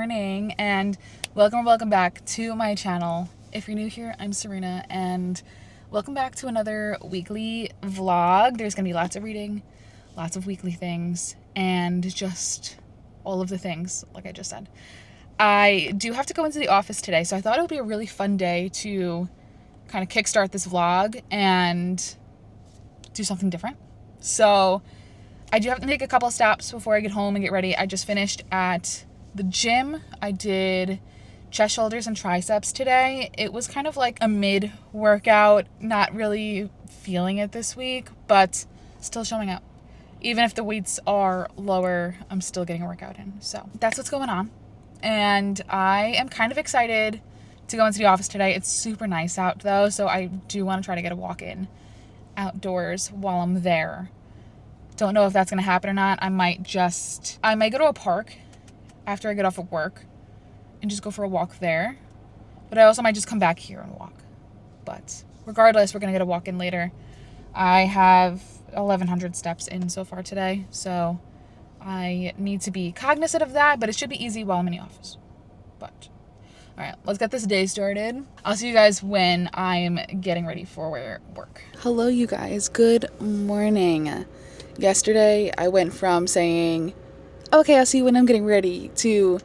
morning, and welcome back to my channel. If you're new here, I'm Serena, and welcome back to another weekly vlog. There's gonna be lots of reading, lots of weekly things, and just all of the things, like I just said. I do have to go into the office today, so I thought it would be a really fun day to kind of kickstart this vlog and do something different. So I do have to make a couple of stops before I get home and get ready. I just finished at the gym. I did chest, shoulders, and triceps today. It was kind of like a mid-workout, not really feeling it this week, but still showing up. Even if the weights are lower, I'm still getting a workout in. So that's what's going on. And I am kind of excited to go into the office today. It's super nice out though, so I do want to try to get a walk in outdoors while I'm there. Don't know if that's going to happen or not. I might go to a park after I get off of work and just go for a walk there. But I also might just come back here and walk. But regardless, we're going to get a walk in later. I have 1,100 steps in so far today, so I need to be cognizant of that, but it should be easy while I'm in the office. But all right, let's get this day started. I'll see you guys when I'm getting ready for work. Hello, you guys. Good morning. Yesterday, I went from saying, okay, I'll see you when I'm getting ready, to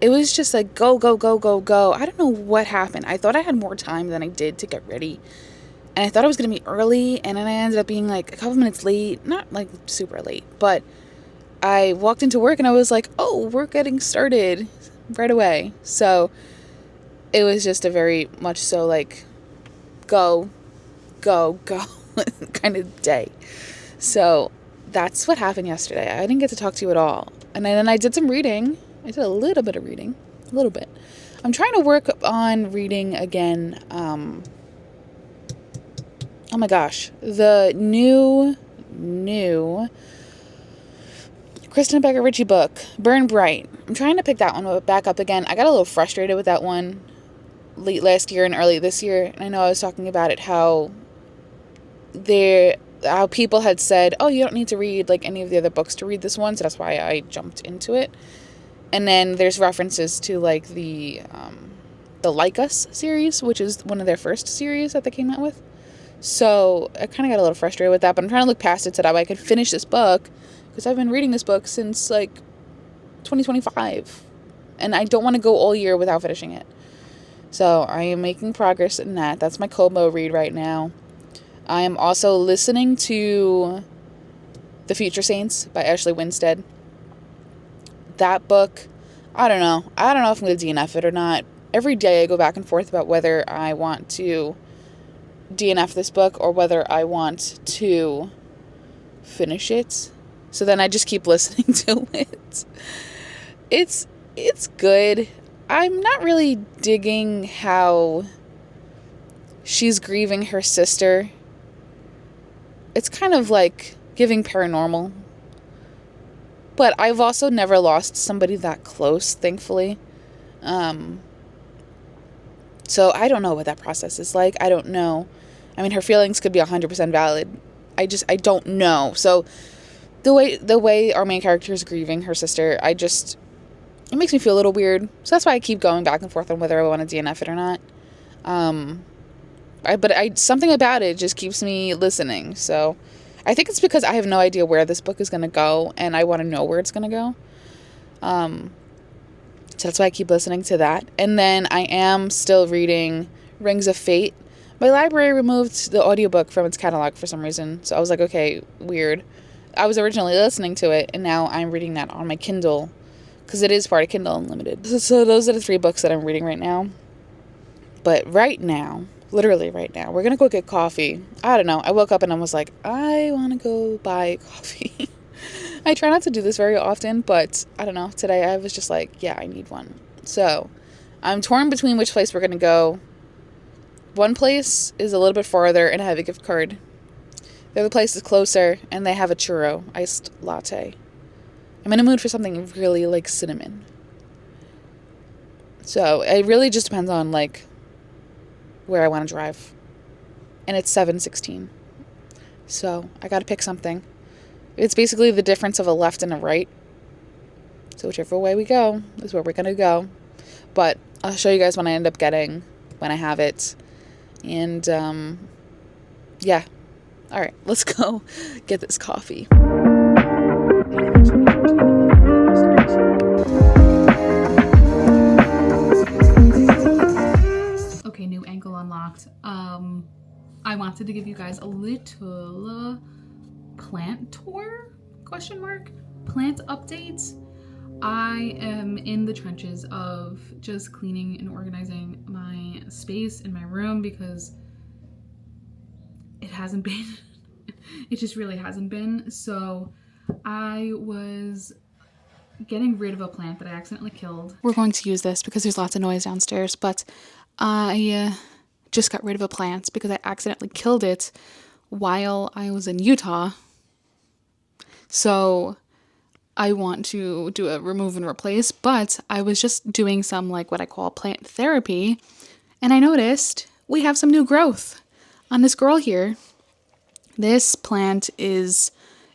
it was just like, go, go, go, go, go. I don't know what happened. I thought I had more time than I did to get ready. And I thought I was going to be early, and then I ended up being like a couple minutes late. Not like super late, but I walked into work and I was like, oh, we're getting started right away. So it was just a very much so like go, go, go kind of day. So that's what happened yesterday. I didn't get to talk to you at all. And then I did some reading. I did a little bit of reading. A little bit. I'm trying to work on reading again. Oh my gosh. The new Kristen Becker Ritchie book, Burn Bright. I'm trying to pick that one back up again. I got a little frustrated with that one late last year and early this year. And I know I was talking about it, how people had said, oh, you don't need to read like any of the other books to read this one, so that's why I jumped into it. And then there's references to like the Like Us series, which is one of their first series that they came out with. So I kind of got a little frustrated with that, but I'm trying to look past it so that way I could finish this book, because I've been reading this book since like 2025, and I don't want to go all year without finishing it. So I am making progress in that. That's my kobo read right now. I am also listening to The Future Saints by Ashley Winstead. That book, I don't know if I'm going to DNF it or not. Every day I go back and forth about whether I want to DNF this book or whether I want to finish it. So then I just keep listening to it. It's good. I'm not really digging how she's grieving her sister. It's kind of like giving paranormal. But I've also never lost somebody that close, thankfully. So I don't know what that process is like. I don't know. I mean, her feelings could be 100% valid. I don't know. So the way our main character is grieving her sister, it makes me feel a little weird. So that's why I keep going back and forth on whether I want to DNF it or not. Something about it just keeps me listening. So I think it's because I have no idea where this book is going to go, and I want to know where it's going to go. So that's why I keep listening to that. And then I am still reading Rings of Fate. My library removed the audiobook from its catalog for some reason. So I was like, okay, weird. I was originally listening to it, and now I'm reading that on my Kindle, because it is part of Kindle Unlimited. So those are the 3 books that I'm reading right now. But right now, literally right now, we're going to go get coffee. I don't know. I woke up and I was like, I want to go buy coffee. I try not to do this very often, but I don't know. Today I was just like, yeah, I need one. So I'm torn between which place we're going to go. One place is a little bit farther and I have a gift card. The other place is closer and they have a churro iced latte. I'm in a mood for something really like cinnamon. So it really just depends on like where I want to drive. And it's 7:16. So I got to pick something. It's basically the difference of a left and a right. So whichever way we go is where we're going to go. But I'll show you guys when I end up getting, when I have it. And, yeah. All right, let's go get this coffee. Okay, new ankle unlocked. I wanted to give you guys a little plant tour, question mark, plant updates. I am in the trenches of just cleaning and organizing my space in my room because it hasn't been, it just really hasn't been. So I was getting rid of a plant that I accidentally killed. We're going to use this because there's lots of noise downstairs, but I just got rid of a plant because I accidentally killed it while I was in Utah. So I want to do a remove and replace, but I was just doing some like what I call plant therapy, and I noticed we have some new growth on this girl here. This plant is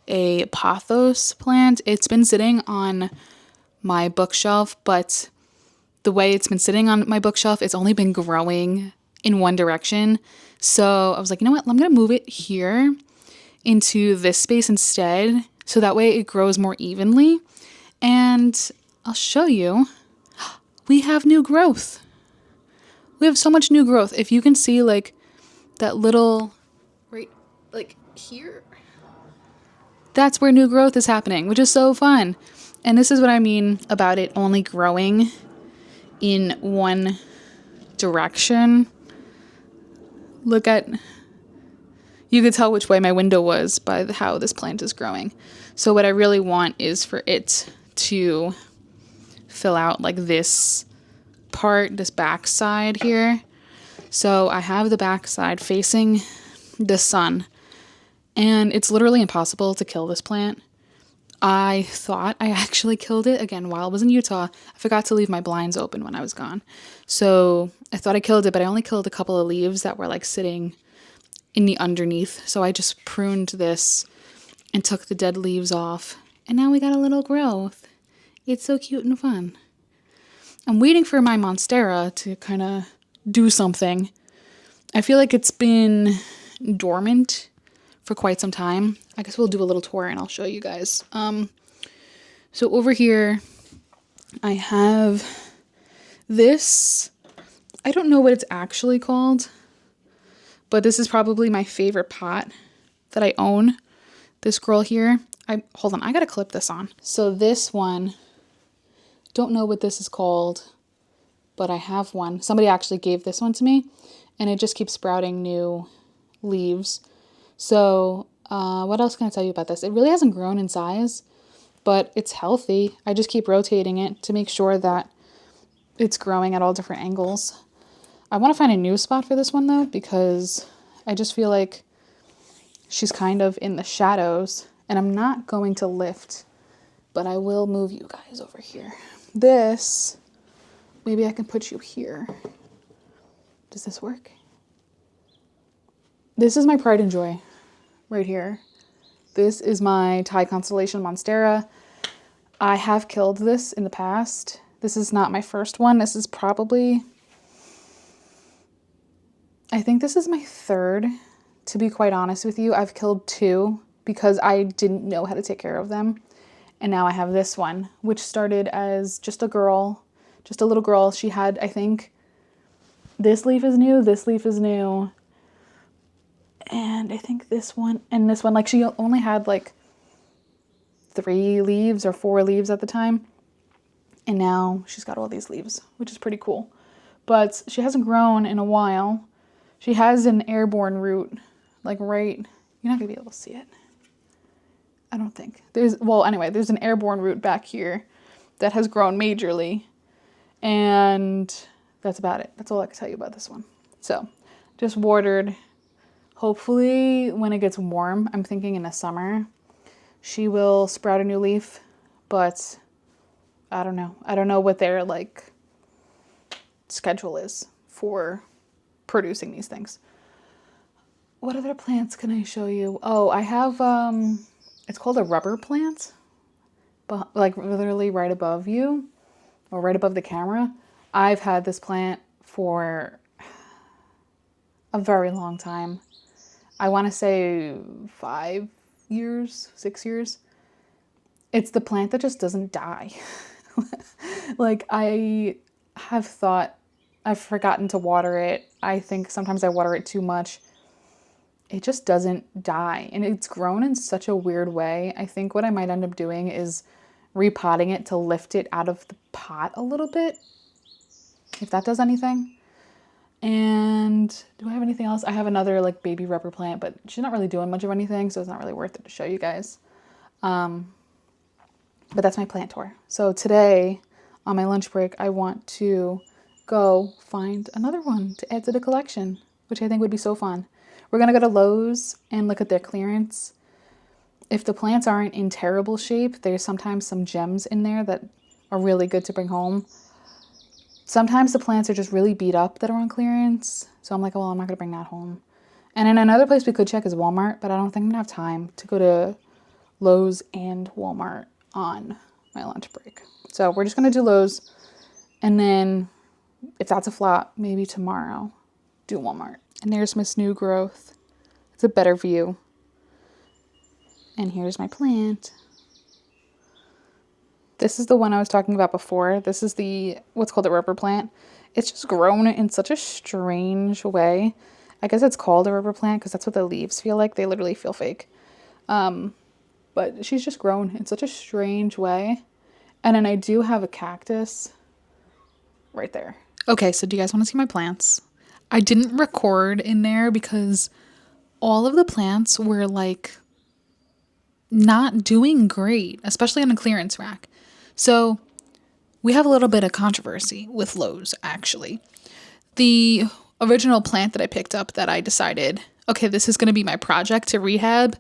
a pothos plant. It's been sitting on my bookshelf, but the way it's been sitting on my bookshelf, it's only been growing in one direction. So I was like, you know what? I'm going to move it here into this space instead. So that way it grows more evenly. And I'll show you, we have new growth. We have so much new growth. If you can see like that little, right, like here, that's where new growth is happening, which is so fun. And this is what I mean about it only growing in one direction. Look at, you could tell which way my window was by how this plant is growing. So what I really want is for it to fill out like this part, this back side here. So I have the back side facing the sun, and it's literally impossible to kill this plant. I thought I actually killed it again while I was in Utah. I forgot to leave my blinds open when I was gone. So I thought I killed it, but I only killed a couple of leaves that were like sitting in the underneath. So I just pruned this and took the dead leaves off. And now we got a little growth. It's so cute and fun. I'm waiting for my monstera to kind of do something. I feel like it's been dormant for quite some time. I guess we'll do a little tour and I'll show you guys. So over here, I have this. I don't know what it's actually called, but this is probably my favorite pot that I own. This girl here. Hold on, I gotta clip this on. So this one, don't know what this is called, but I have one. Somebody actually gave this one to me, and it just keeps sprouting new leaves. So what else can I tell you about this? It really hasn't grown in size, but it's healthy. I just keep rotating it to make sure that it's growing at all different angles. I want to find a new spot for this one though, because I just feel like she's kind of in the shadows, and I'm not going to lift, but I will move you guys over here. This, maybe I can put you here. Does this work? This is my pride and joy right here. This is my Thai constellation monstera. I have killed this in the past. This is not my first one. This is probably, I think this is my third, to be quite honest with you. I've killed two because I didn't know how to take care of them. And now I have this one, which started as just a girl, just a little girl. She had, I think, this leaf is new, this leaf is new. And I think this one and this one, like she only had like 3 leaves or 4 leaves at the time. And now she's got all these leaves, which is pretty cool. But she hasn't grown in a while. She has an airborne root, like right, you're not gonna be able to see it. I don't think. There's an airborne root back here that has grown majorly. And that's about it. That's all I can tell you about this one. So just watered. Hopefully when it gets warm, I'm thinking in the summer, she will sprout a new leaf, but I don't know. I don't know what their like schedule is for producing these things. What other plants can I show you? Oh, I have, it's called a rubber plant. like literally right above you or right above the camera. I've had this plant for a very long time. I want to say 5 years, 6 years. It's the plant that just doesn't die. Like I have thought I've forgotten to water it. I think sometimes I water it too much. It just doesn't die. And it's grown in such a weird way. I think what I might end up doing is repotting it to lift it out of the pot a little bit, if that does anything. And do I have anything else? I have another like baby rubber plant, but she's not really doing much of anything, so it's not really worth it to show you guys. But that's my plant tour. So today, on my lunch break, I want to go find another one to add to the collection, which I think would be so fun. We're going to go to Lowe's and look at their clearance. If the plants aren't in terrible shape, there's sometimes some gems in there that are really good to bring home. Sometimes the plants are just really beat up that are on clearance. So I'm like, well, I'm not going to bring that home. And then another place we could check is Walmart, but I don't think I'm going to have time to go to Lowe's and Walmart on my lunch break. So we're just going to do Lowe's. And then if that's a flop, maybe tomorrow do Walmart. And there's Miss New Growth. It's a better view. And here's my plant. This is the one I was talking about before. This is the, what's called a rubber plant. It's just grown in such a strange way. I guess it's called a rubber plant because that's what the leaves feel like. They literally feel fake. But she's just grown in such a strange way. And then I do have a cactus right there. Okay, so do you guys want to see my plants? I didn't record in there because all of the plants were like not doing great, especially on a clearance rack. So we have a little bit of controversy with Lowe's, actually. The original plant that I picked up that I decided, okay, this is going to be my project to rehab,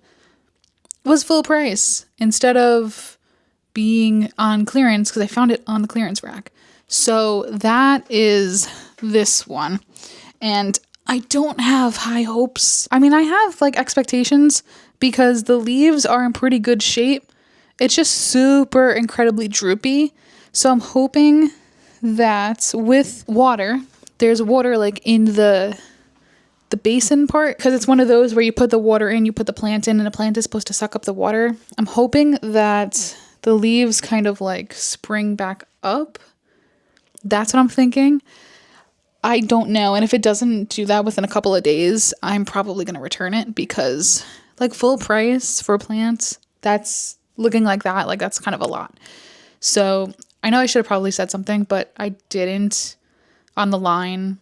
was full price instead of being on clearance because I found it on the clearance rack. So that is this one. And I don't have high hopes. I mean, I have like expectations because the leaves are in pretty good shape. It's just super incredibly droopy. So I'm hoping that with water, there's water like in the basin part, because it's one of those where you put the water in, you put the plant in, and the plant is supposed to suck up the water. I'm hoping that the leaves kind of like spring back up. That's what I'm thinking. I don't know. And if it doesn't do that within a couple of days, I'm probably going to return it because like full price for plants, that's looking like that. Like that's kind of a lot. So I know I should have probably said something, but I didn't on the line.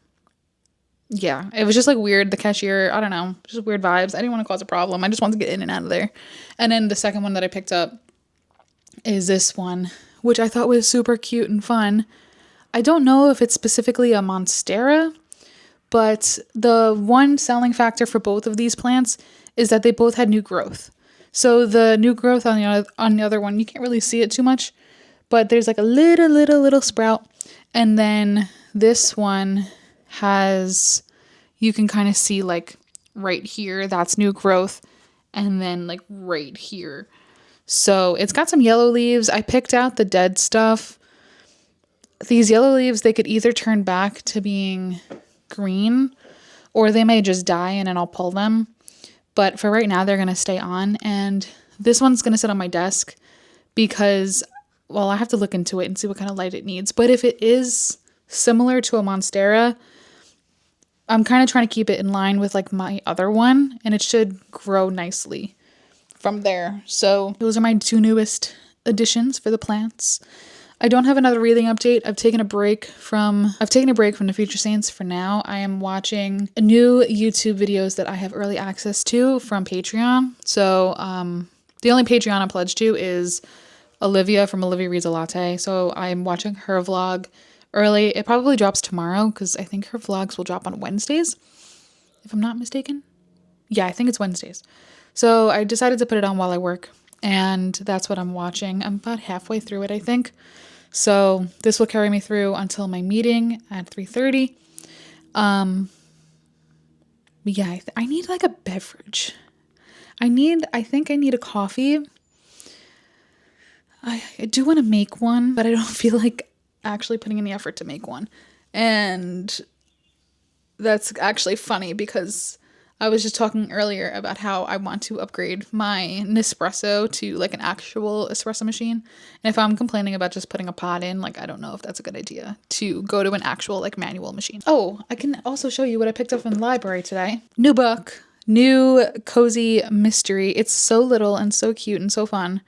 Yeah, it was just like weird. The cashier, I don't know, just weird vibes. I didn't want to cause a problem. I just wanted to get in and out of there. And then the second one that I picked up is this one, which I thought was super cute and fun. I don't know if it's specifically a monstera, but the one selling factor for both of these plants is that they both had new growth. So the new growth on the other one, you can't really see it too much, but there's like a little sprout. And then this one has, you can kind of see like right here, that's new growth. And then like right here. So it's got some yellow leaves. I picked out the dead stuff. These yellow leaves, they could either turn back to being green or they may just die and then I'll pull them. But for right now, they're going to stay on. And this one's going to sit on my desk because, well, I have to look into it and see what kind of light it needs. But if it is similar to a monstera, I'm kind of trying to keep it in line with like my other one. And it should grow nicely from there. So those are my two newest additions for the plants. I don't have another reading update. I've taken a break from the Future Saints for now. I am watching new YouTube videos that I have early access to from Patreon. So the only Patreon I'm pledged to is Olivia from Olivia Reads a Latte. So I'm watching her vlog early. It probably drops tomorrow because I think her vlogs will drop on Wednesdays, if I'm not mistaken. Yeah, I think it's Wednesdays. So I decided to put it on while I work. And that's what I'm watching. I'm about halfway through it, I think. So this will carry me through until my meeting at 3:30. Yeah, I need like a beverage. I think I need a coffee. I do want to make one, but I don't feel like actually putting in the effort to make one. And that's actually funny because I was just talking earlier about how I want to upgrade my Nespresso to like an actual espresso machine. And if I'm complaining about just putting a pot in, like, I don't know if that's a good idea to go to an actual like manual machine. Oh, I can also show you what I picked up from the library today. New book, new cozy mystery. It's so little and so cute and so fun.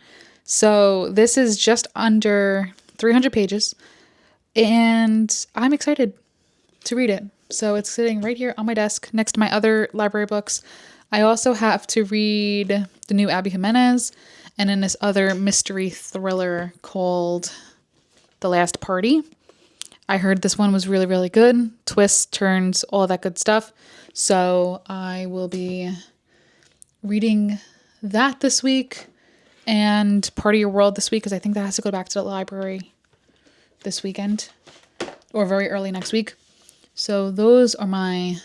So this is just under 300 pages and I'm excited to read it. So it's sitting right here on my desk next to my other library books. I also have to read the new Abby Jimenez and then this other mystery thriller called The Last Party. I heard this one was really, really good. Twists, turns, all that good stuff. So I will be reading that this week and Part of Your World this week because I think that has to go back to the library this weekend or very early next week. So those are my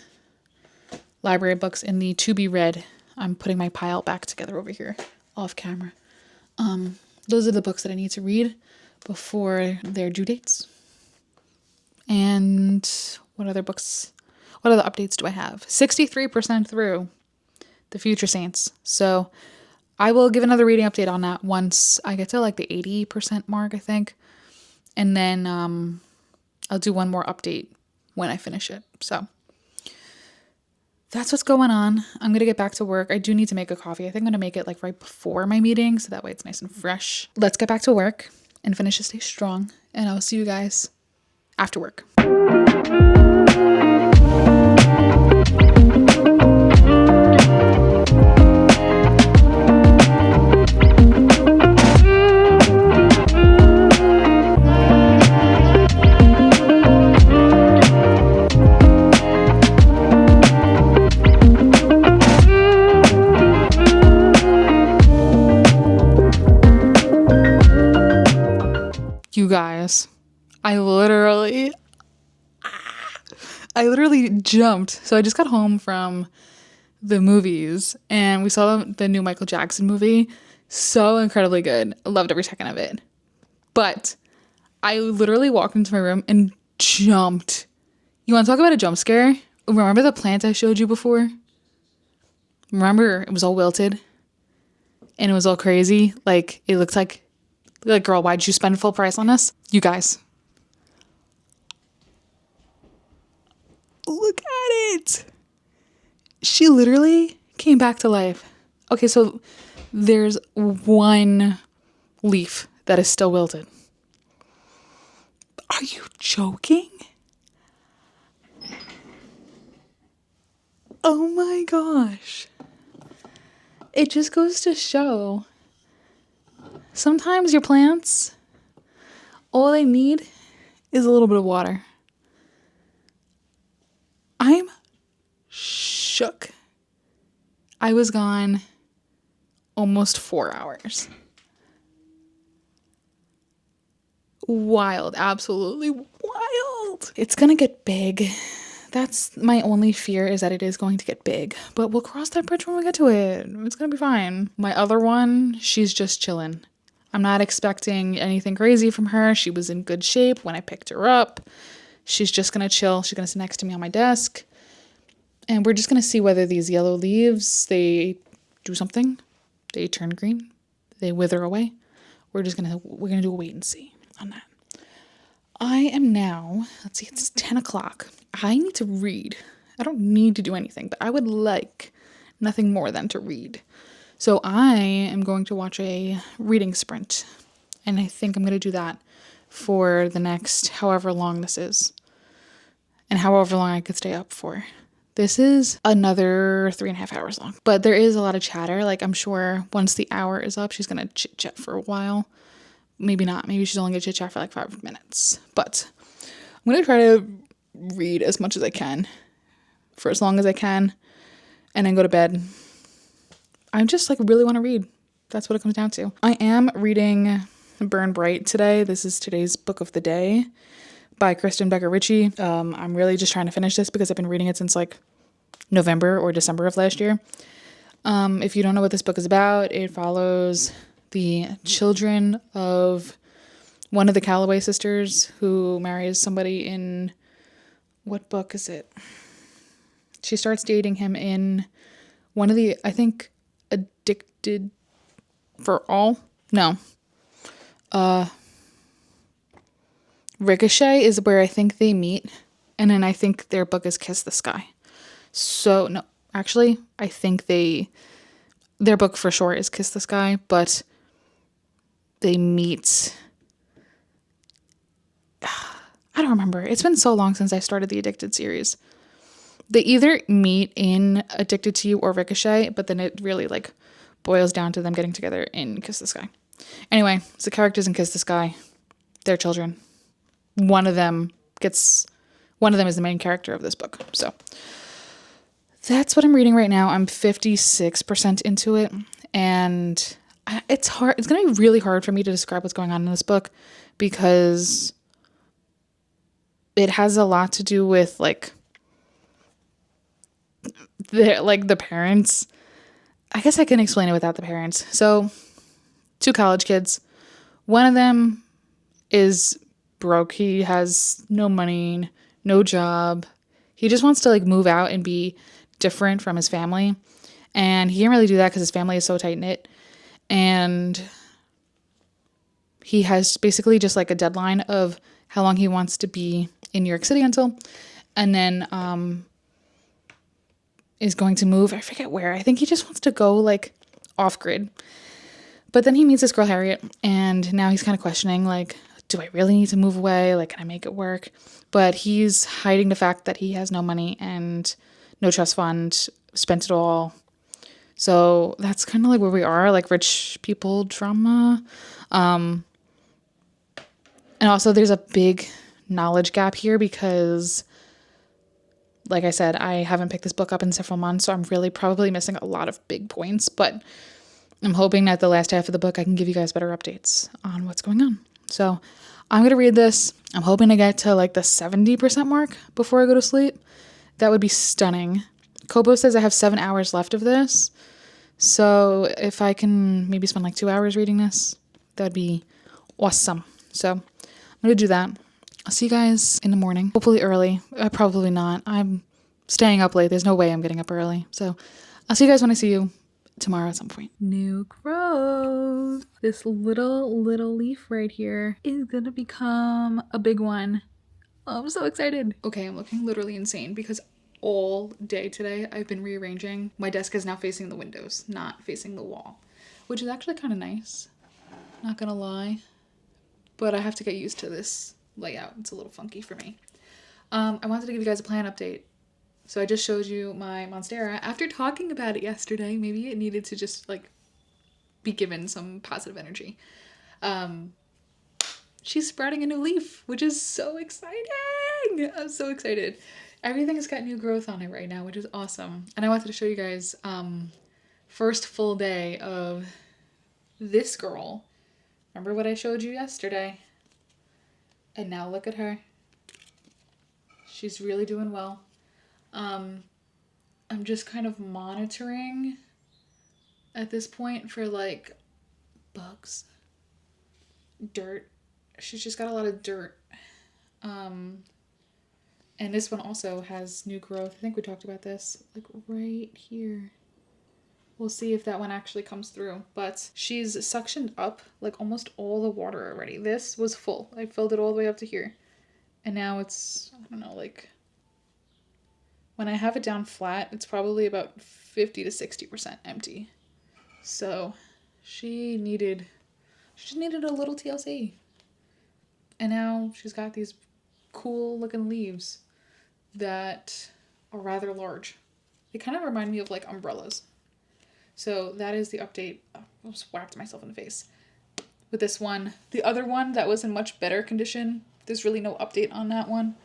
library books in the to be read. I'm putting my pile back together over here off camera. Those are the books that I need to read before their due dates. And what other updates do I have? 63% through The Future Saints. So I will give another reading update on that once I get to like the 80% mark, I think. And then I'll do one more update when I finish it. So that's what's going on. I'm going to get back to work. I do need to make a coffee. I think I'm going to make it like right before my meeting so that way it's nice and fresh. Let's get back to work and finish this day strong. And I'll see you guys after work. You guys, I literally jumped. So I just got home from the movies and we saw the new Michael Jackson movie. So incredibly good. I loved every second of it. But I literally walked into my room and jumped. You want to talk about a jump scare? Remember the plant I showed you before? Remember it was all wilted and it was all crazy? Like it looked like, girl, why'd you spend full price on this? You guys. Look at it. She literally came back to life. Okay, so there's one leaf that is still wilted. Are you joking? Oh my gosh. It just goes to show sometimes your plants, all they need is a little bit of water. I'm shook. I was gone almost 4 hours. Wild, absolutely wild. It's gonna get big. That's my only fear, is that it is going to get big. But we'll cross that bridge when we get to it. It's gonna be fine. My other one, she's just chilling. I'm not expecting anything crazy from her. She was in good shape when I picked her up. She's just gonna chill. She's gonna sit next to me on my desk. And we're just gonna see whether these yellow leaves, they do something. They turn green. They wither away. We're gonna do a wait and see on that. I am now, let's see, it's 10 o'clock. I need to read. I don't need to do anything, but I would like nothing more than to read. So I am going to watch a reading sprint. And I think I'm going to do that for the next however long this is. And however long I could stay up for. This is another 3.5 hours long. But there is a lot of chatter. Like, I'm sure once the hour is up, she's going to chit-chat for a while. Maybe not. Maybe she's only going to chit-chat for like 5 minutes. But I'm going to try to read as much as I can. For as long as I can. And then go to bed. I just like really want to read. That's what it comes down to. I am reading Burn Bright today. This is today's book of the day by Kristen Becker Ritchie. I'm really just trying to finish this because I've been reading it since like November or December of last year. If you don't know what this book is about, it follows the children of one of the Calloway sisters who marries somebody in, what book is it? She starts dating him in one of the, I think, Addicted for All? No. Ricochet is where I think they meet. And then I think their book is Kiss the Sky. So, no, actually, I think their book for sure is Kiss the Sky, but they meet, I don't remember. It's been so long since I started the Addicted series. They either meet in Addicted to You or Ricochet, but then it really like boils down to them getting together in Kiss the Sky. Anyway, so characters in Kiss the Sky, they're children. One of them is the main character of this book. So that's what I'm reading right now. I'm 56% into it, and it's hard. It's going to be really hard for me to describe what's going on in this book because it has a lot to do with like the parents. I guess I can explain it without the parents. So, two college kids. One of them is broke. He has no money, no job. He just wants to like move out and be different from his family. And he can't really do that because his family is so tight-knit. And he has basically just like a deadline of how long he wants to be in New York City until. And then is going to move. I forget where. I think he just wants to go like off-grid. But then he meets this girl, Harriet. And now he's kind of questioning like, do I really need to move away? Like, can I make it work? But he's hiding the fact that he has no money and no trust fund, spent it all. So that's kind of like where we are, like rich people drama. And also there's a big knowledge gap here because, like I said, I haven't picked this book up in several months, so I'm really probably missing a lot of big points. But I'm hoping that the last half of the book I can give you guys better updates on what's going on. So I'm going to read this. I'm hoping to get to like the 70% mark before I go to sleep. That would be stunning. Kobo says I have 7 hours left of this. So if I can maybe spend like 2 hours reading this, that'd be awesome. So I'm going to do that. I'll see you guys in the morning. Hopefully early. Probably not. I'm staying up late. There's no way I'm getting up early. So I'll see you guys when I see you tomorrow at some point. New growth. This little leaf right here is gonna become a big one. Oh, I'm so excited. Okay, I'm looking literally insane because all day today I've been rearranging. My desk is now facing the windows, not facing the wall, which is actually kind of nice. Not gonna lie, but I have to get used to this layout. It's a little funky for me. I wanted to give you guys a plan update. So I just showed you my Monstera. After talking about it yesterday, maybe it needed to just like be given some positive energy. She's sprouting a new leaf, which is so exciting. I'm so excited. Everything has got new growth on it right now, which is awesome. And I wanted to show you guys first full day of this girl. Remember what I showed you yesterday? And now look at her. She's really doing well. I'm just kind of monitoring at this point for like bugs, dirt. She's just got a lot of dirt. And this one also has new growth. I think we talked about this, like right here. We'll see if that one actually comes through. But she's suctioned up like almost all the water already. This was full. I filled it all the way up to here. And now it's, I don't know, like when I have it down flat, it's probably about 50 to 60% empty. So she just needed a little TLC. And now she's got these cool looking leaves that are rather large. They kind of remind me of like umbrellas. So that is the update. Oh, I just whacked myself in the face with this one. The other one that was in much better condition, there's really no update on that one.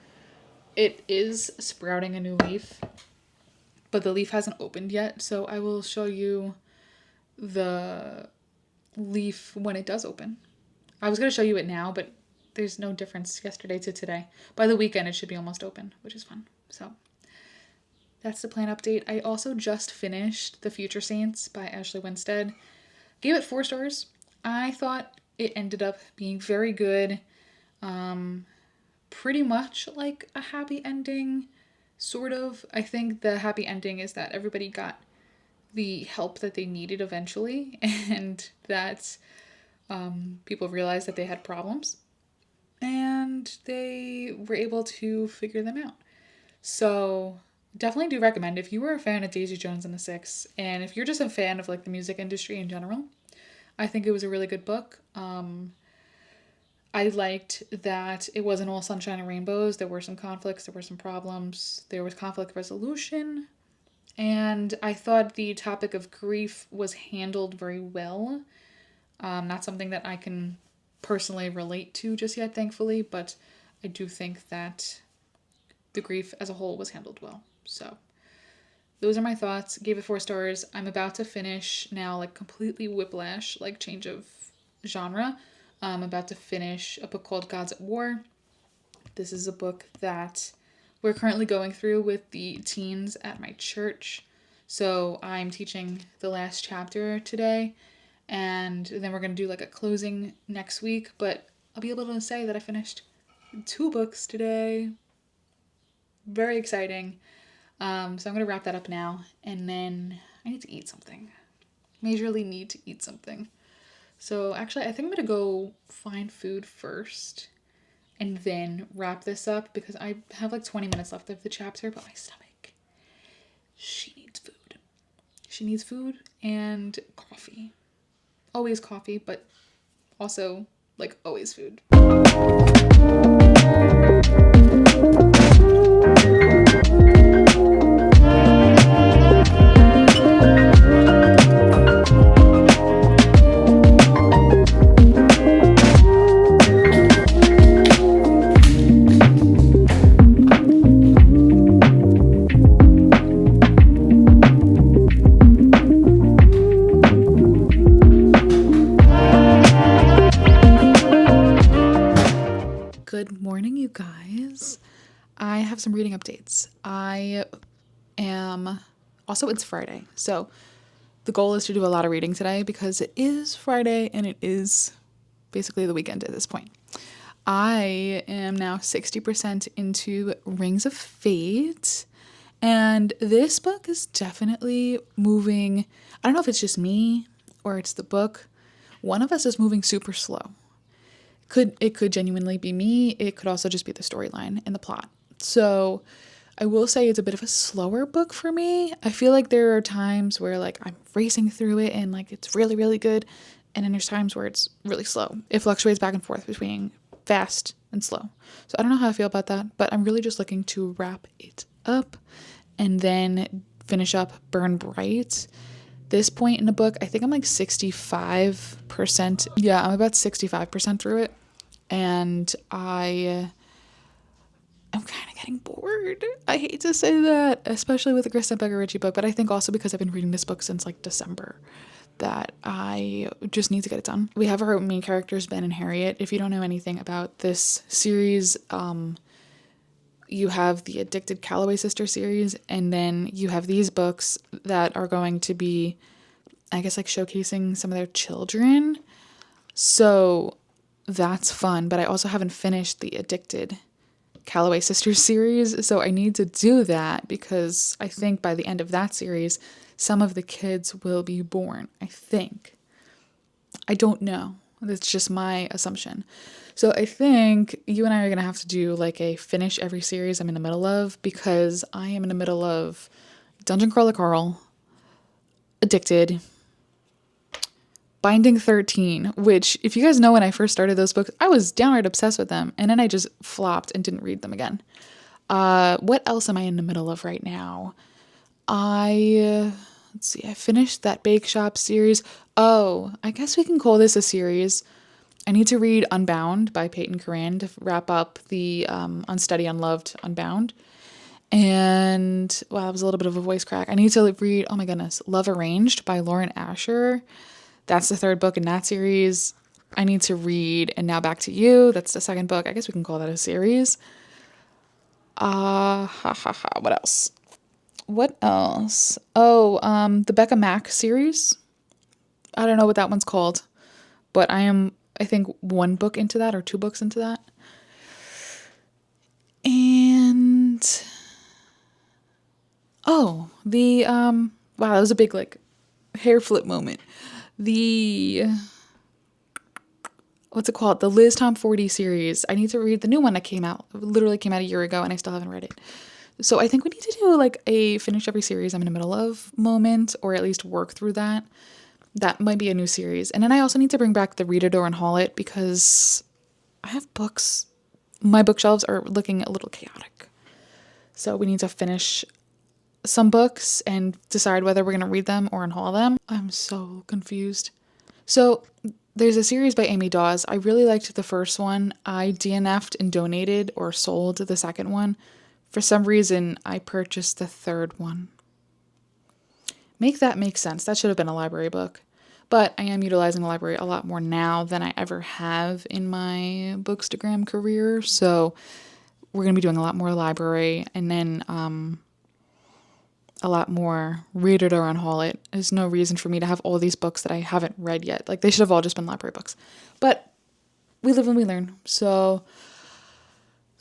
It is sprouting a new leaf, but the leaf hasn't opened yet. So I will show you the leaf when it does open. I was going to show you it now, but there's no difference yesterday to today. By the weekend, it should be almost open, which is fun. So that's the plan update. I also just finished The Future Saints by Ashley Winstead. Gave it 4 stars. I thought it ended up being very good. Pretty much like a happy ending, sort of. I think the happy ending is that everybody got the help that they needed eventually, and that people realized that they had problems and they were able to figure them out. So definitely do recommend if you were a fan of Daisy Jones and the Six, and if you're just a fan of like the music industry in general, I think it was a really good book. I liked that it wasn't all sunshine and rainbows. There were some conflicts, there were some problems, there was conflict resolution, and I thought the topic of grief was handled very well. Not something that I can personally relate to just yet, thankfully, but I do think that the grief as a whole was handled well. So those are my thoughts. Gave it 4 stars. I'm about to finish now, like completely whiplash, like change of genre. I'm about to finish a book called Gods at War. This is a book that we're currently going through with the teens at my church. So I'm teaching the last chapter today, and then we're going to do like a closing next week. But I'll be able to say that I finished 2 books today. Very exciting. So I'm going to wrap that up now, and then I need to eat something. Majorly need to eat something. So actually, I think I'm going to go find food first and then wrap this up because I have like 20 minutes left of the chapter, but my stomach, she needs food. She needs food and coffee. Always coffee, but also like always food. Good morning, you guys. I have some reading updates. It's Friday, so the goal is to do a lot of reading today because it is Friday and it is basically the weekend at this point. I am now 60% into Rings of Fate, and this book is definitely moving. I don't know if it's just me or it's the book. One of us is moving super slow. It could genuinely be me. It could also just be the storyline and the plot. So I will say it's a bit of a slower book for me. I feel like there are times where like I'm racing through it and like it's really, really good. And then there's times where it's really slow. It fluctuates back and forth between fast and slow. So I don't know how I feel about that, but I'm really just looking to wrap it up and then finish up Burn Bright. This point in the book, I think I'm like 65%. Yeah, I'm about 65% through it. And I'm kind of getting bored. I hate to say that, especially with the Kristen Becker Ritchie book, but I think also because I've been reading this book since like December that I just need to get it done. We have our main characters, Ben and Harriet. If you don't know anything about this series, you have the Addicted Calloway Sister series, and then you have these books that are going to be, I guess, like showcasing some of their children. So that's fun, but I also haven't finished the Addicted Calloway Sisters series, so I need to do that because I think by the end of that series, some of the kids will be born, I think. I don't know. That's just my assumption. So I think you and I are going to have to do like a finish every series I'm in the middle of, because I am in the middle of Dungeon Crawler Carl, Addicted, Binding 13, which if you guys know when I first started those books, I was downright obsessed with them, and then I just flopped and didn't read them again. What else am I in the middle of right now? Let's see, I finished that Bake Shop series. Oh, I guess we can call this a series. I need to read Unbound by Peyton Coran to wrap up the Unsteady, Unloved, Unbound. And, wow, that was a little bit of a voice crack. I need to read, oh my goodness, Love Arranged by Lauren Asher. That's the 3rd book in that series. I need to read And Now Back to You. That's the 2nd book. I guess we can call that a series. What else? Oh, the Becca Mack series. I don't know what that one's called, but I think 1 book into that or 2 books into that. And wow, that was a big like hair flip moment. What's it called? The Liz Tom 40 series. I need to read the new one that came out. It literally came out a year ago and I still haven't read it. So I think we need to do like a finish every series I'm in the middle of moment, or at least work through that. That might be a new series. And then I also need to bring back the Reader and haul it because I have books. My bookshelves are looking a little chaotic. So we need to finish some books and decide whether we're going to read them or unhaul them. I'm so confused. So there's a series by Amy Dawes. I really liked the first one. I DNF'd and donated or sold the second one. For some reason, I purchased the third one. Make that make sense. That should have been a library book. But I am utilizing the library a lot more now than I ever have in my Bookstagram career. So we're going to be doing a lot more library and then a lot more read it or unhaul it. There's no reason for me to have all these books that I haven't read yet. Like, they should have all just been library books. But we live and we learn. So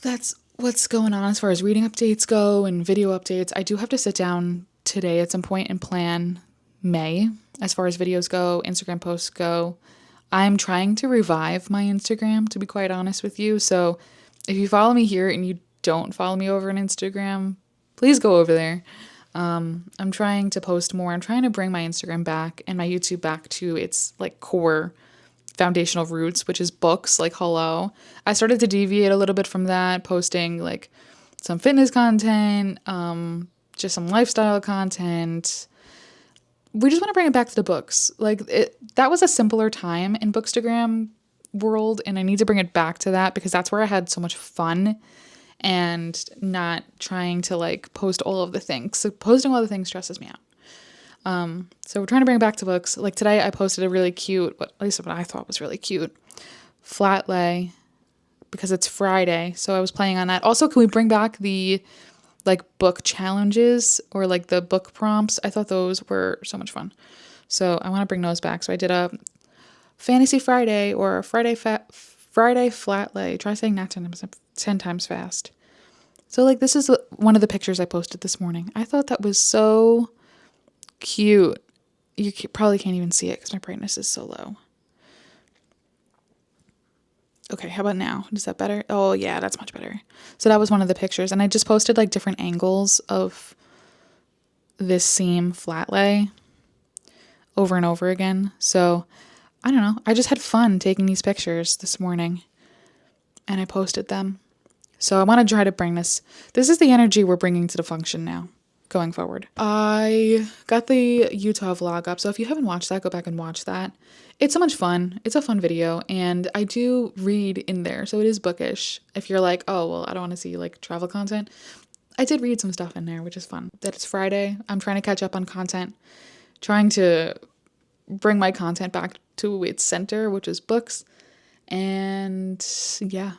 that's what's going on as far as reading updates go and video updates. I do have to sit down today at some point and plan May as far as videos go, Instagram posts go. I'm trying to revive my Instagram, to be quite honest with you. So if you follow me here and you don't follow me over on Instagram, please go over there. I'm trying to post more. I'm trying to bring my Instagram back and my YouTube back to its like core foundational roots, which is books. Like, hello. I started to deviate a little bit from that, posting like some fitness content, just some lifestyle content. We just want to bring it back to the books. Like, that was a simpler time in Bookstagram world, and I need to bring it back to that because that's where I had so much fun and not trying to like post all of the things. So posting all the things stresses me out. So we're trying to bring it back to books. Like today I posted a really cute, at least what I thought was really cute, flat lay because it's Friday. So I was playing on that. Also, can we bring back the like book challenges or like the book prompts? I thought those were so much fun. So I want to bring those back. So I did a Fantasy Friday or Friday flat lay. Try saying that 10 times fast. So like this is one of the pictures I posted this morning. I thought that was so cute. You probably can't even see it because my brightness is so low. Okay, how about now? Is that better? Oh yeah, that's much better. So that was one of the pictures, and I just posted like different angles of this seam flat lay over and over again. So I don't know. I just had fun taking these pictures this morning and I posted them. So I want to try to bring this is the energy we're bringing to the function now going forward. I got the Utah vlog up. So if you haven't watched that, go back and watch that. It's so much fun. It's a fun video and I do read in there. So it is bookish. If you're like, oh, well, I don't want to see like travel content. I did read some stuff in there, which is fun. That it's Friday. I'm trying to catch up on content, trying to bring my content back to its center, which is books. And yeah,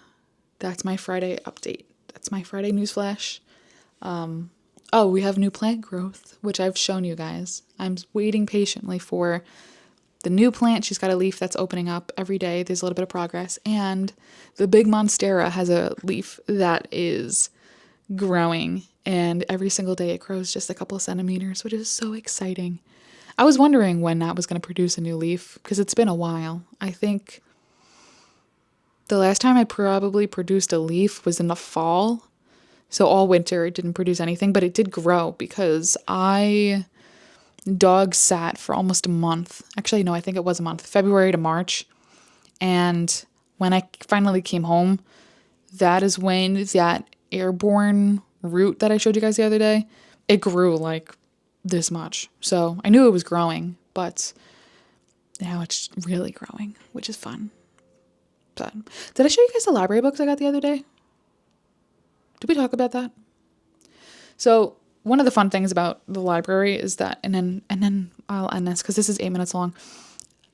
that's my Friday update. That's my Friday newsflash. Oh, we have new plant growth, which I've shown you guys. I'm waiting patiently for the new plant. She's got a leaf that's opening up every day. There's a little bit of progress. And the big monstera has a leaf that is growing. And every single day it grows just a couple of centimeters, which is so exciting. I was wondering when that was going to produce a new leaf because it's been a while. I think the last time I probably produced a leaf was in the fall. So all winter it didn't produce anything, but it did grow because I dog sat for almost a month. Actually, no, I think it was a month, February to March. And when I finally came home, that is when that airborne root that I showed you guys the other day, it grew like this much. So I knew it was growing, but now it's really growing, which is fun. But did I show you guys the library books I got the other day? Did we talk about that? So one of the fun things about the library is that, and then I'll end this because this is 8 minutes long,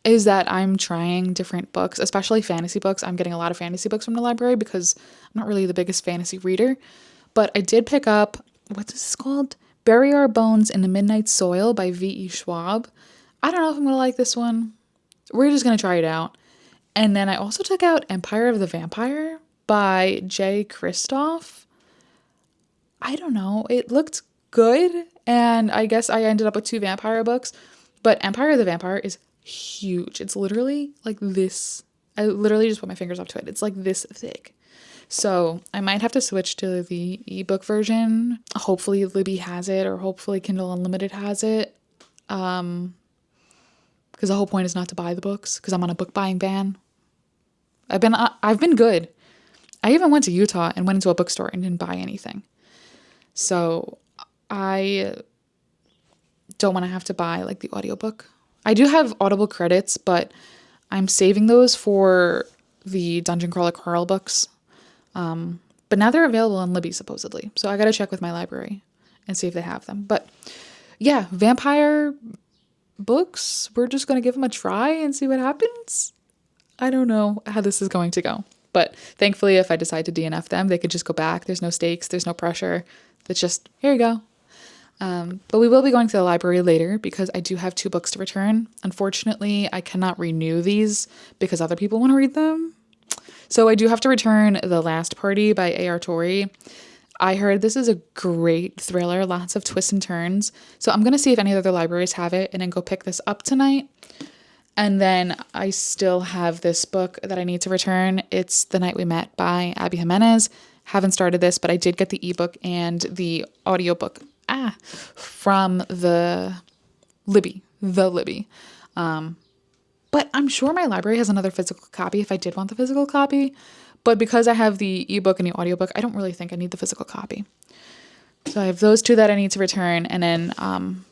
is that I'm trying different books, especially fantasy books. I'm getting a lot of fantasy books from the library because I'm not really the biggest fantasy reader. But I did pick up, what's this called? Bury Our Bones in the Midnight Soil by V.E. Schwab. I don't know if I'm going to like this one. We're just going to try it out. And then I also took out Empire of the Vampire by J. Kristoff. I don't know. It looked good. And I guess I ended up with 2 vampire books. But Empire of the Vampire is huge. It's literally like this. I literally just put my fingers up to it. It's like this thick. So I might have to switch to the ebook version. Hopefully Libby has it, or hopefully Kindle Unlimited has it. Because the whole point is not to buy the books, because I'm on a book buying ban. I've been good. I even went to Utah and went into a bookstore and didn't buy anything. So I don't want to have to buy like the audiobook. I do have Audible credits, but I'm saving those for the Dungeon Crawler Carl books. But now they're available on Libby supposedly. So I got to check with my library and see if they have them. But yeah, vampire books, we're just going to give them a try and see what happens. I don't know how this is going to go. But thankfully, if I decide to DNF them, they could just go back. There's no stakes. There's no pressure. It's just, here you go. But we will be going to the library later because I do have 2 books to return. Unfortunately, I cannot renew these because other people want to read them. So I do have to return The Last Party by A.R. Torrey. I heard this is a great thriller, lots of twists and turns. So I'm going to see if any other libraries have it and then go pick this up tonight. And then I still have this book that I need to return. It's The Night We Met by Abby Jimenez. Haven't started this, but I did get the ebook and the audiobook from the Libby. But I'm sure my library has another physical copy if I did want the physical copy. But because I have the ebook and the audiobook, I don't really think I need the physical copy. So I have those 2 that I need to return. And then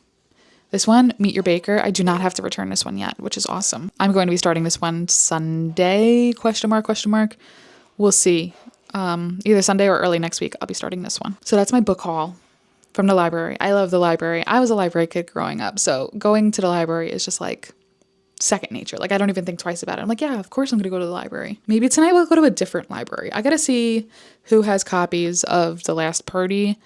this one, Meet Your Baker. I do not have to return this one yet, which is awesome. I'm going to be starting this one Sunday, ? We'll see. Either Sunday or early next week, I'll be starting this one. So that's my book haul from the library. I love the library. I was a library kid growing up. So going to the library is just like second nature. Like I don't even think twice about it. I'm like, yeah, of course I'm going to go to the library. Maybe tonight we'll go to a different library. I got to see who has copies of The Last Party.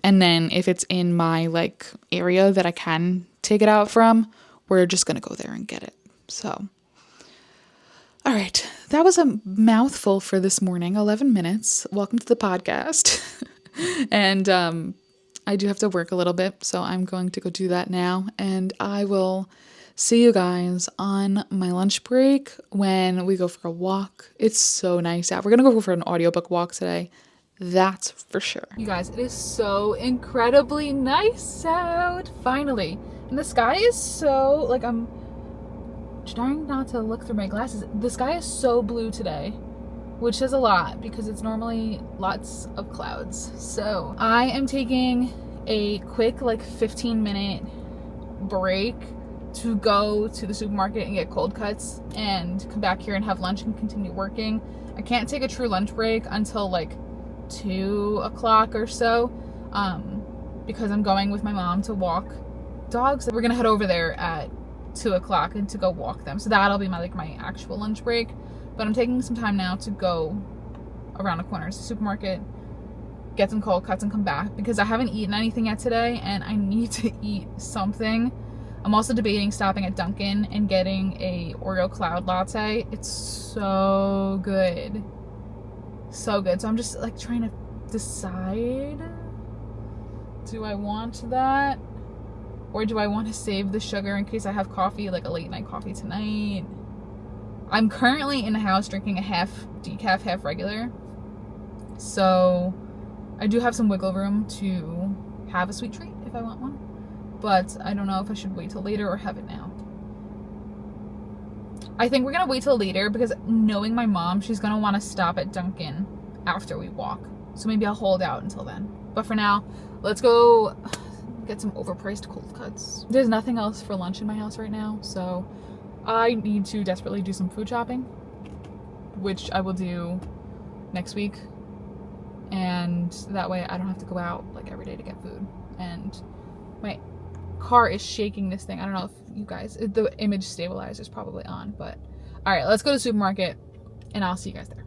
And then if it's in my like area that I can take it out from, we're just going to go there and get it. So, all right. That was a mouthful for this morning. 11 minutes. Welcome to the podcast. And I do have to work a little bit, so I'm going to go do that now. And I will see you guys on my lunch break when we go for a walk. It's so nice out. We're going to go for an audiobook walk today. That's for sure. You guys, it is so incredibly nice out. Finally. And the sky is so, like, I'm trying not to look through my glasses. The sky is so blue today, which says a lot because it's normally lots of clouds. So I am taking a quick, like, 15-minute break to go to the supermarket and get cold cuts and come back here and have lunch and continue working. I can't take a true lunch break until, like, 2 o'clock or so, because I'm going with my mom to walk dogs. We're gonna head over there at 2 o'clock and to go walk them. So that'll be my actual lunch break. But I'm taking some time now to go around the corner to the supermarket, get some cold cuts and come back because I haven't eaten anything yet today and I need to eat something. I'm also debating stopping at Dunkin' and getting a Oreo cloud latte. It's so good. So good. So I'm just like trying to decide, do I want that or do I want to save the sugar in case I have coffee, like a late night coffee tonight? I'm currently in the house drinking a half decaf, half regular. So I do have some wiggle room to have a sweet treat if I want one. But I don't know if I should wait till later or have it now. I think we're going to wait till later because knowing my mom, she's going to want to stop at Dunkin' after we walk. So maybe I'll hold out until then. But for now, let's go get some overpriced cold cuts. There's nothing else for lunch in my house right now. So I need to desperately do some food shopping, which I will do next week. And that way I don't have to go out like every day to get food. And my car is shaking this thing. I don't know if you guys, the image stabilizer is probably on, but all right, let's go to the supermarket and I'll see you guys there.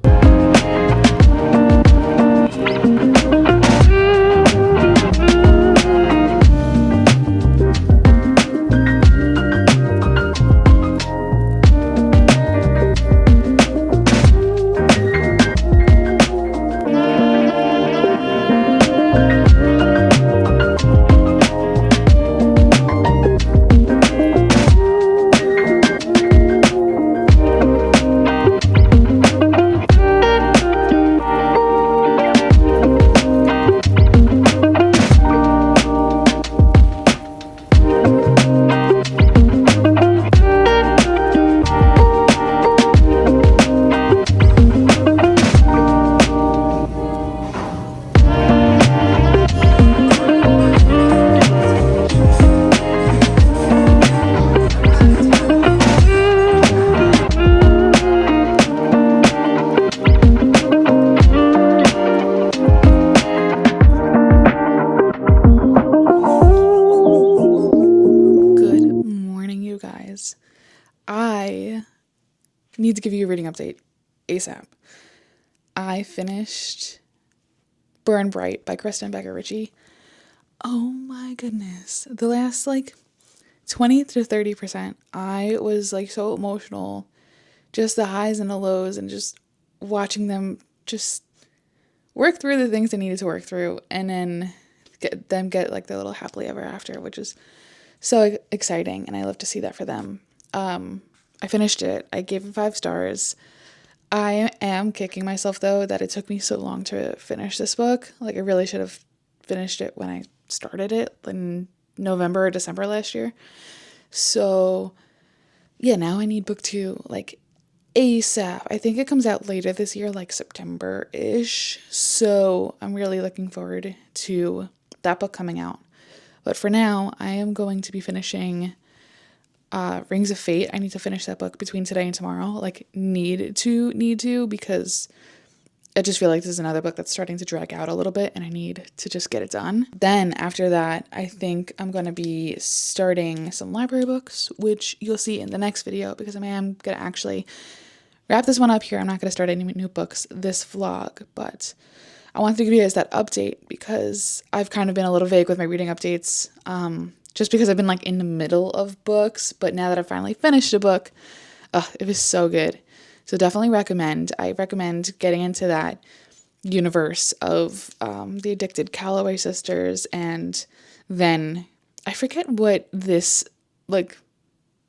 I need to give you a reading update ASAP. I finished Burn Bright by Kristen Becker Ritchie. Oh my goodness. The last 20 to 30%, I was so emotional. Just the highs and the lows, and just watching them just work through the things they needed to work through, and then get their little happily ever after, which is so exciting, and I love to see that for them. I finished it. I gave it 5 stars. I am kicking myself, though, that it took me so long to finish this book. I really should have finished it when I started it in November or December last year. So, yeah, now I need book 2, ASAP. I think it comes out later this year, September-ish. So I'm really looking forward to that book coming out. But for now, I am going to be finishing Rings of Fate. I need to finish that book between today and tomorrow. Need to, because I just feel like this is another book that's starting to drag out a little bit, and I need to just get it done. Then after that, I think I'm going to be starting some library books, which you'll see in the next video, because I am going to actually wrap this one up here. I'm not going to start any new books this vlog, but I wanted to give you guys that update because I've kind of been a little vague with my reading updates, just because I've been in the middle of books. But now that I've finally finished a book, it was so good. So definitely recommend. I recommend getting into that universe of the Addicted Calloway sisters, and then I forget what this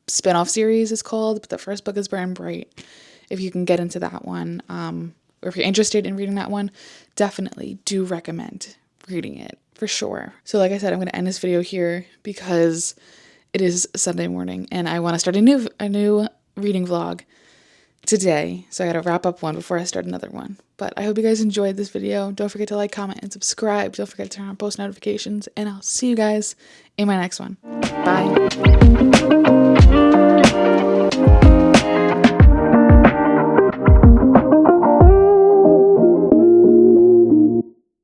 spin-off series is called, but the first book is Burn Bright. If you can get into that one, or if you're interested in reading that one, definitely do recommend reading it for sure. So like I said, I'm going to end this video here because it is Sunday morning and I want to start a new reading vlog today. So I got to wrap up one before I start another one. But I hope you guys enjoyed this video. Don't forget to like, comment, and subscribe. Don't forget to turn on post notifications, and I'll see you guys in my next one. Bye.